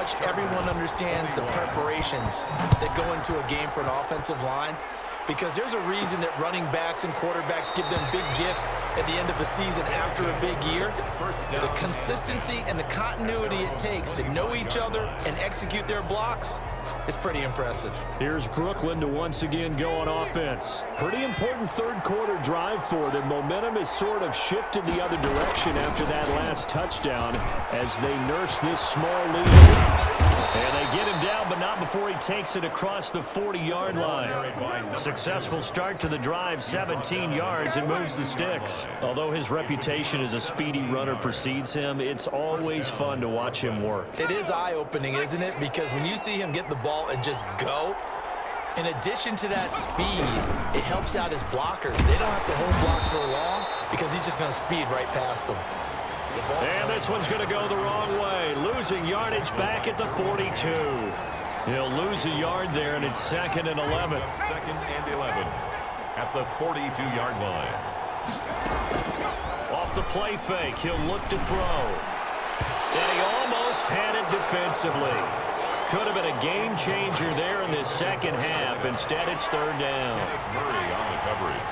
much everyone understands the preparations that go into a game for an offensive line, because there's a reason that running backs and quarterbacks give them big gifts at the end of the season after a big year. The consistency and the continuity it takes to know each other and execute their blocks is pretty impressive. Here's Brooklyn to once again go on offense. Pretty important third quarter drive for them. Momentum has sort of shifted the other direction after that last touchdown as they nurse this small lead. And they get him down, but not before he takes it across the 40-yard line. Successful start to the drive, 17 yards, and moves the sticks. Although his reputation as a speedy runner precedes him, it's always fun to watch him work. It is eye-opening, isn't it? Because when you see him get the ball and just go, in addition to that speed, it helps out his blockers. They don't have to hold blocks for long because he's just going to speed right past them. And this one's going to go the wrong way. Losing yardage back at the 42. He'll lose a yard there, and it's 2nd and 11. 2nd and 11 at the 42-yard line. Off the play fake, he'll look to throw. And he almost had it defensively. Could have been a game changer there in this second half. Instead, it's 3rd down. Murray on the coverage.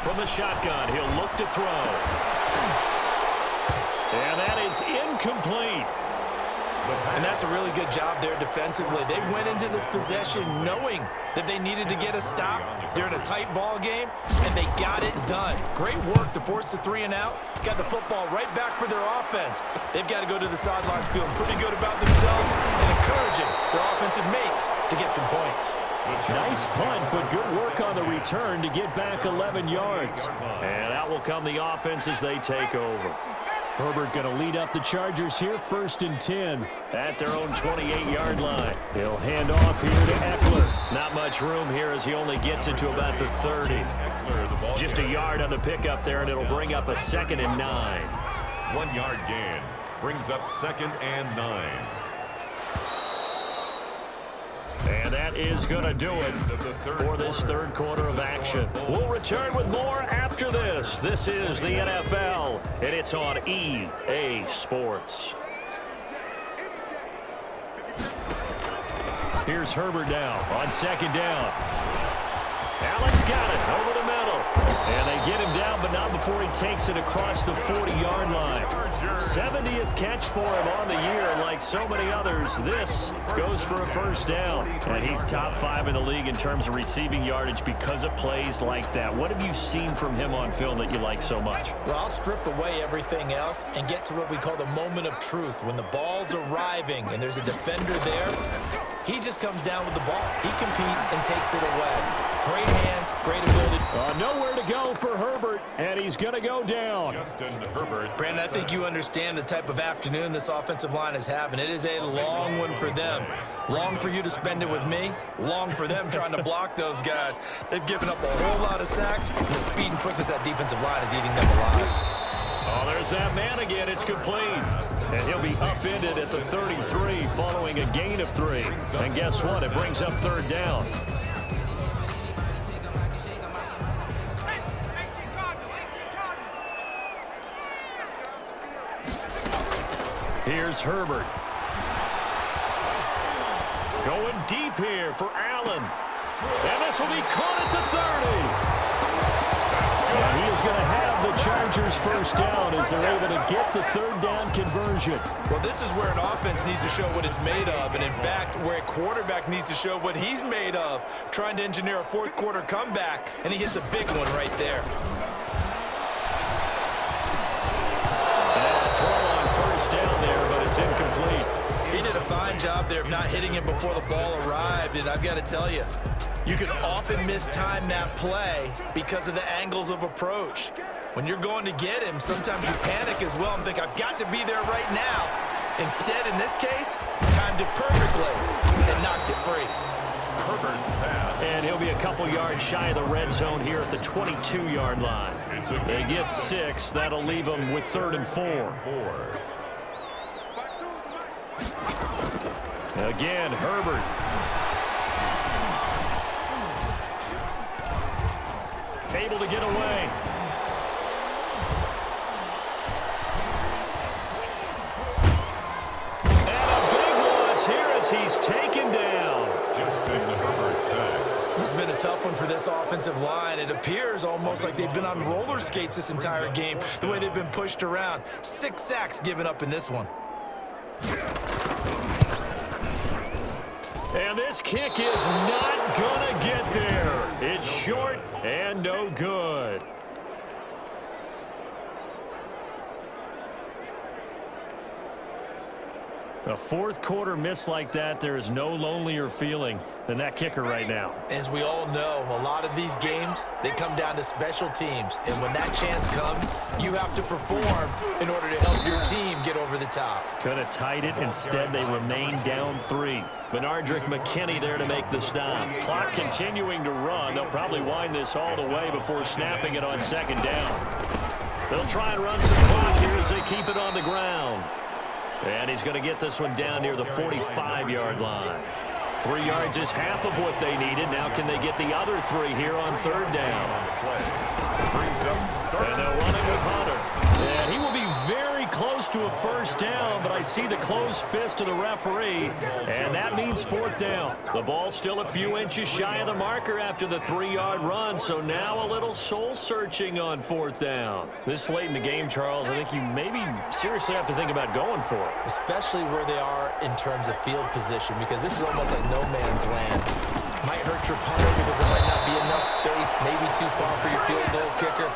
From the shotgun, he'll look to throw. And that is incomplete. And that's a really good job there defensively. They went into this possession knowing that they needed to get a stop. They're in a tight ball game, and they got it done. Great work to force the 3 and out. Got the football right back for their offense. They've got to go to the sidelines feeling pretty good about themselves and encouraging their offensive mates to get some points. Nice punt, but good work on the return to get back 11 yards. And out will come the offense as they take over. Herbert going to lead up the Chargers here, 1st and 10 at their own 28-yard line. He'll hand off here to Eckler. Not much room here as he only gets it to about the 30. Just a yard on the pickup there, and it'll bring up a 2nd and 9. 1-yard gain brings up 2nd and 9. And that is going to do it for this third quarter of action. We'll return with more after this. This is the NFL, and it's on EA Sports. Here's Herbert now on 2nd down. Allen's got it over the middle. And they get him down, but not before he takes it across the 40-yard line. 70th catch for him on the year, and like so many others, this goes for a 1st down. And he's top 5 in the league in terms of receiving yardage because of plays like that. What have you seen from him on film that you like so much? Well, I'll strip away everything else and get to what we call the moment of truth. When the ball's arriving and there's a defender there, he just comes down with the ball. He competes and takes it away. Great hands, great ability. Nowhere to go for Herbert, and he's going to go down. Justin Herbert. Brandon, I think you understand the type of afternoon this offensive line is having. It is a long one for them. Long for you to spend it with me. Long for them trying to block those guys. They've given up a whole lot of sacks, and the speed and quickness that defensive line is eating them alive. Oh, there's that man again. It's complete. And he'll be upended at the 33 following a gain of 3. And guess what? It brings up 3rd down. Here's Herbert. Going deep here for Allen. And this will be caught at the 30. And he is going to have the Chargers 1st down as they're able to get the 3rd down conversion. Well, this is where an offense needs to show what it's made of, and in fact, where a quarterback needs to show what he's made of, trying to engineer a 4th quarter comeback, and he hits a big one right there. And a throw on 1st down there, but it's incomplete. He did a fine job there of not hitting him before the ball arrived, and I've got to tell you, you can often mistime that play because of the angles of approach. When you're going to get him, sometimes you panic as well and think, I've got to be there right now. Instead, in this case, timed it perfectly and knocked it free. Herbert's pass. And he'll be a couple yards shy of the red zone here at the 22-yard line. They get 6. That'll leave them with 3rd and 4. Again, Herbert. Able to get away. a tough one for this offensive line. It appears almost like they've been on roller skates this entire game, the way they've been pushed around. 6 sacks given up in this one. And this kick is not going to get there. It's short and no good. A fourth quarter miss like that, there is no lonelier feeling than that kicker right now. As we all know, a lot of these games, they come down to special teams. And when that chance comes, you have to perform in order to help your team get over the top. Could have tied it. Instead, they remain down 3. Benardrick McKinney there to make the stop. Clock continuing to run. They'll probably wind this all the way before snapping it on second down. They'll try and run some clock here as they keep it on the ground. And he's going to get this one down near the 45-yard line. 3 yards is half of what they needed. Now can they get the other 3 here on third down? And they're running with Hunter. And he will be very close to a first down, but I see the closed fist of the referee, and that means fourth down. The ball's still a few inches shy of the marker after the 3-yard run, so now a little soul-searching on fourth down. This late in the game, Charles, I think you maybe seriously have to think about going for it. Especially where they are in terms of field position, because this is almost like no man's land. Might hurt your punter because there might not be enough space, maybe too far for your field goal kicker.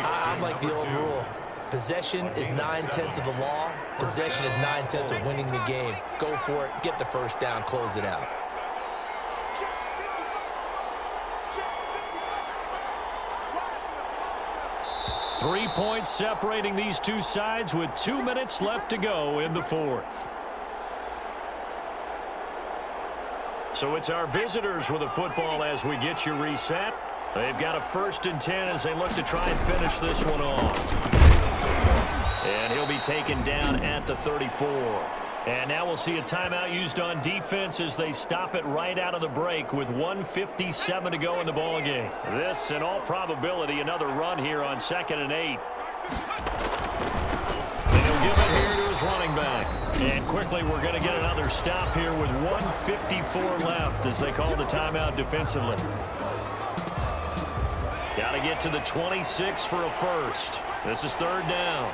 I'm like the old rule. Possession is 9/10 of the law. Possession is 9/10 of winning the game. Go for it. Get the first down. Close it out. Three points separating these two sides with 2 minutes left to go in the fourth. So it's our visitors with the football as we get you reset. They've got a 1st and 10 as they look to try and finish this one off. And he'll be taken down at the 34. And now we'll see a timeout used on defense as they stop it right out of the break with 1:57 to go in the ballgame. This, in all probability, another run here on 2nd and 8. And he'll give it here to his running back. And quickly, we're going to get another stop here with 1:54 left as they call the timeout defensively. Got to get to the 26 for a first. This is third down.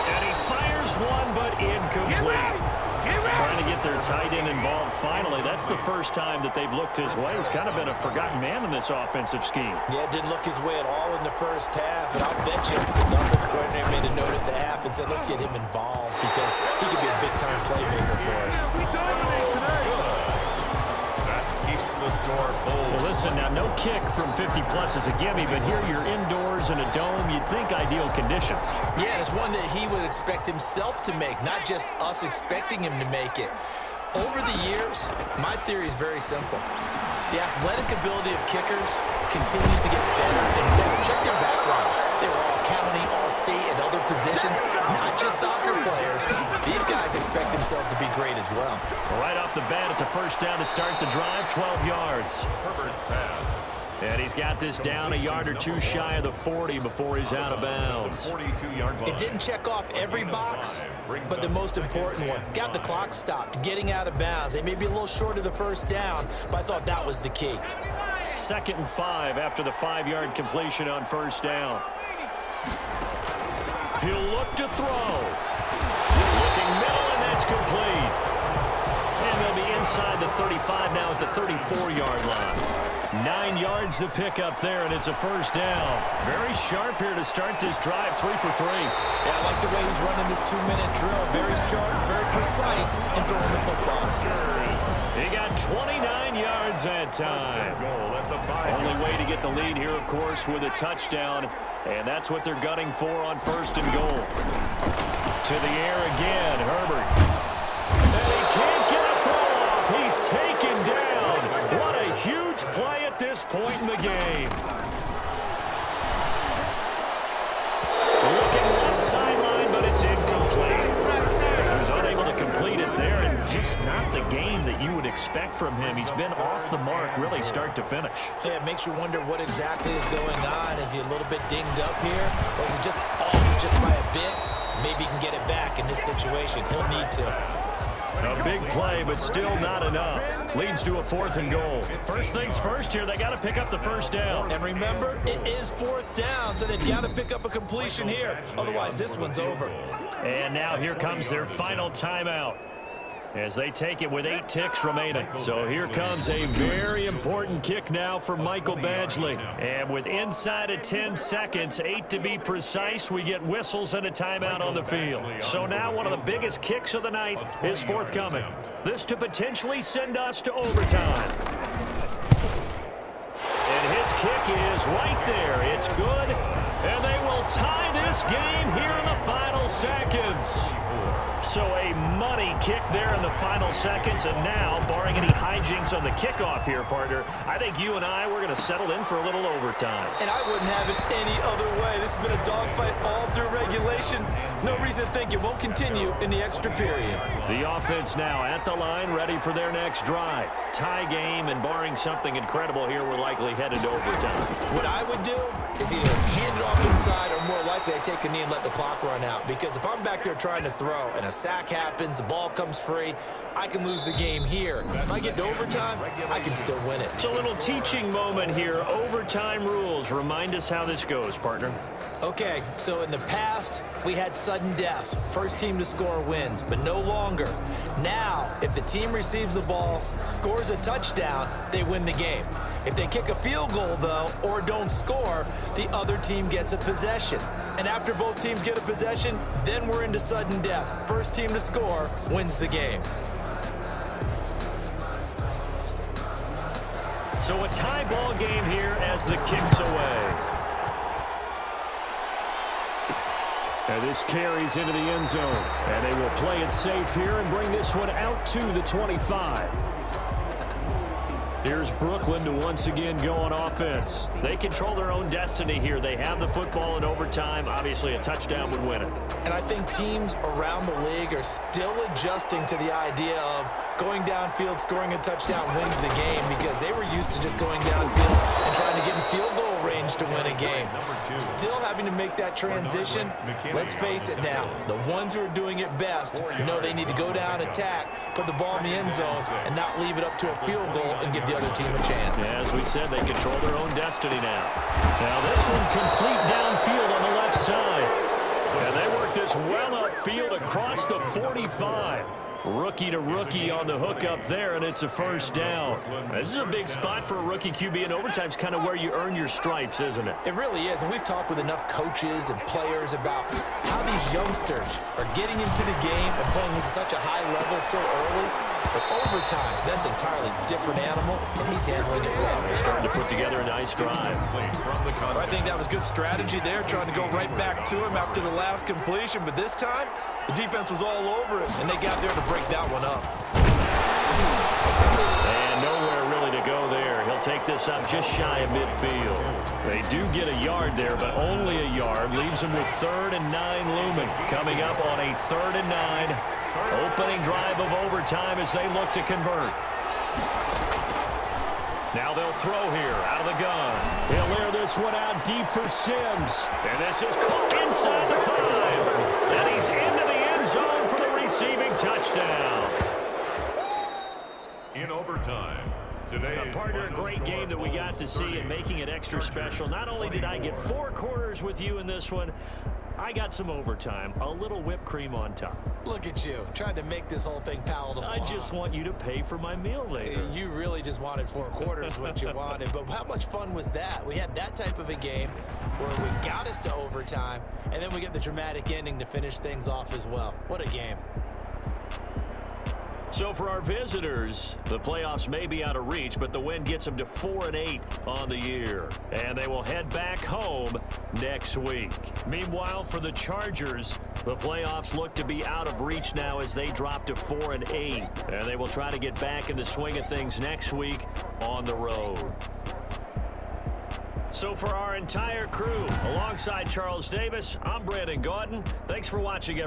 And he fires one, but incomplete. Trying to get their tight end involved finally. That's the first time that they've looked his way. He's kind of been a forgotten man in this offensive scheme. Yeah, it didn't look his way at all in the first half. And I'll bet you the offense coordinator made a note at the half and said, let's get him involved because he could be a big-time playmaker for us. Well, listen, now no kick from 50-plus is a gimme, but here you're indoors in a dome. You'd think ideal conditions. Yeah, and it's one that he would expect himself to make, not just us expecting him to make it. Over the years, my theory is very simple. The athletic ability of kickers continues to get better and better. Check their backgrounds. They were all county, all state, and other positions, not just soccer players. These guys expect themselves to be great as well. Right off the bat, it's a first down to start the drive, 12 yards. Herbert's pass. And he's got this down a yard or two shy of the 40 before he's out of bounds. It didn't check off every box, but the most important one. Got the clock stopped, getting out of bounds. They may be a little short of the first down, but I thought that was the key. 2nd and 5 after the 5-yard completion on first down. He'll look to throw. Looking middle, and that's complete. And they'll be inside the 35 now at the 34-yard line. 9 yards to pick up there, and it's a first down. Very sharp here to start this drive, 3 for 3. Yeah, I like the way he's running this 2-minute drill. Very sharp, very precise in throwing the football. He got 29 yards that time. Only way to get the lead here, of course, with a touchdown, and that's what they're gunning for on 1st and goal. To the air again, Herbert. And he can't get a throw off. He's taken down. What a huge play at this point in the game. Looking left sideline, but it's incomplete. He was unable to complete it there, and just not the game that you would expect from him. He's been off the mark really start to finish. Yeah, it makes you wonder what exactly is going on. Is he a little bit dinged up here, or is it just off just by a bit? Maybe he can get it back in this situation. He'll need to. A big play, but still not enough. Leads to a 4th and goal. First things first here, they got to pick up the first down. And remember, it is 4th down, so they've got to pick up a completion here. Otherwise, this one's over. And now here comes their final timeout as they take it with 8 ticks remaining. So here comes a very important kick now for Michael Badgley. And with inside of 10 seconds, 8 to be precise, we get whistles and a timeout on the field. So now one of the biggest kicks of the night is forthcoming. This to potentially send us to overtime. And his kick is right there. It's good. And they will tie this game here in the final seconds. So a money kick there in the final seconds. And now, barring any hijinks on the kickoff here, partner, I think you and I, we're going to settle in for a little overtime. And I wouldn't have it any other way. This has been a dogfight all through regulation. No reason to think it won't continue in the extra period. The offense now at the line, ready for their next drive. Tie game, and barring something incredible here, we're likely headed to overtime. What I would do is either hand it off inside or more likely I take a knee and let the clock run out. Because if I'm back there trying to throw and a sack happens, the ball comes free, I can lose the game here. If I get to overtime, I can still win it. It's a little teaching moment here. Overtime rules. Remind us how this goes, partner. Okay, so in the past, we had sudden death. First team to score wins, but no longer. Now, if the team receives the ball, scores a touchdown, they win the game. If they kick a field goal, though, or don't score, the other team gets a possession. And after both teams get a possession, then we're into sudden death. First team to score wins the game. So a tie ball game here as the kick's away. And this carries into the end zone. And they will play it safe here and bring this one out to the 25. Here's Brooklyn to once again go on offense. They control their own destiny here. They have the football in overtime. Obviously, a touchdown would win it. And I think teams around the league are still adjusting to the idea of going downfield, scoring a touchdown wins the game, because they were used to just going downfield and trying to get in field goal range to win a game. Still having to make that transition. Let's face it now, the ones who are doing it best know they need to go down, attack, put the ball in the end zone, and not leave it up to a field goal and give the other team a chance. Yeah, as we said, they control their own destiny now. Now this one complete downfield on the left side. And they work this well upfield across the 45. Rookie to rookie on the hook up there, and it's a first down. This is a big spot for a rookie QB, and overtime's kind of where you earn your stripes, isn't it? It really is, and we've talked with enough coaches and players about how these youngsters are getting into the game and playing at such a high level so early. But overtime, that's an entirely different animal, and he's handling it well. They're starting to put together a nice drive. I think that was good strategy there, trying to go right back to him after the last completion. But this time, the defense was all over it, and they got there to break that one up. And nowhere really to go there. He'll take this up just shy of midfield. They do get a yard there, but only a yard. Leaves them with 3rd and 9 looming. Coming up on a 3rd and 9. Opening drive of overtime as they look to convert. Now they'll throw here out of the gun. He'll air this one out deep for Sims. And this is caught inside the 5. And he's into the end zone for the receiving touchdown. In overtime. Today, partner, a great game that we got to see and making it extra special. Not only did I get 4 quarters with you in this one, I got some overtime, a little whipped cream on top. Look at you, trying to make this whole thing palatable. I just want you to pay for my meal later. You really just wanted 4 quarters what you wanted, but how much fun was that? We had that type of a game where we got us to overtime, and then we get the dramatic ending to finish things off as well. What a game. So for our visitors, the playoffs may be out of reach, but the win gets them to 4-8 on the year. And they will head back home next week. Meanwhile, for the Chargers, the playoffs look to be out of reach now as they drop to 4-8. And they will try to get back in the swing of things next week on the road. So for our entire crew, alongside Charles Davis, I'm Brandon Gaudin. Thanks for watching, everybody.